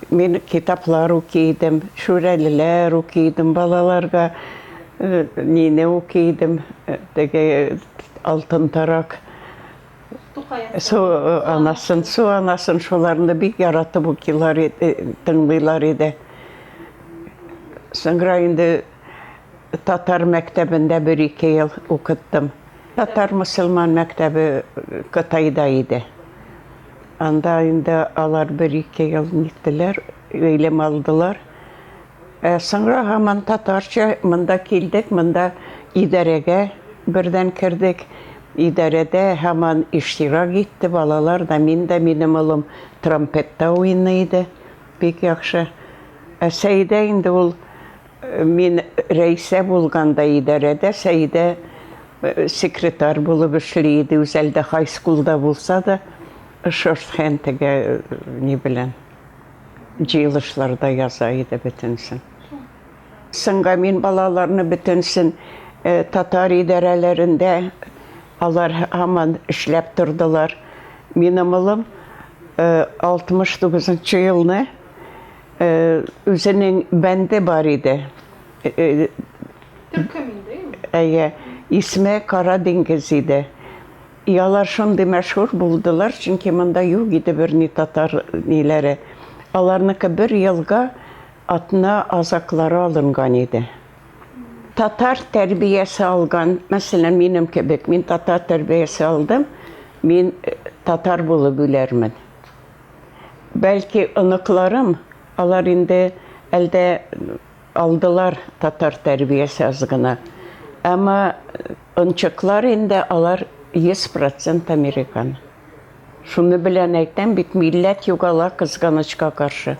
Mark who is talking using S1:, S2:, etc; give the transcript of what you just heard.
S1: Мен китаплар укидым, шүрәлеләр укидым, балаларга нине укидым, теге алтын тарак. Су анасын шуларны бик яратып укилар иде, тыңлыйлар иде. Соңра инде татар мәктәбендә 1-2 ел укыттым. Татар-мөселман мәктәбе Кытайда иде. Анда инде алар 1-2 ел ниттеләр, өйлем алдылар. Соңра һаман татарча монда килдек, монда идарәгә бердән кердек. Идарәдә һаман иштирак итте балалар да, мин дә, минем улым трампетта уйный иде, бик яхшы. Сәйдә инде ул, мин рәисә булганда идарәдә, Сәйдә секретарь булып эшли иде, үзәлдә хайскулда булса да, шортхән теге ни белән җыелышларда яза иде бөтенсен. Соңга мин балаларны бөтенсен татар идарәләрендә алар һаман эшләп тордылар. Минем улым 69 елны үзенең бәнде бар иде.
S2: Төркем инде.
S1: Исме Кара диңгез иде. Алар шундый мәшһүр булдылар, чөнки монда юк иде берни татар ниләре. Аларныкы 1 елга атна азаклары алынган иде. Татар тәрбиясе алган, мәсәлән, минем кебек, мин татар тәрбиясе алдым, мин татар булып үләрмен. Бәлки оныкларым, алар инде әлдә алдылар татар тәрбиясе аз гына. Әмма ончыклар инде алар 100% американ. Шуны белән әйтәм, бит милләт югала кызганычка каршы.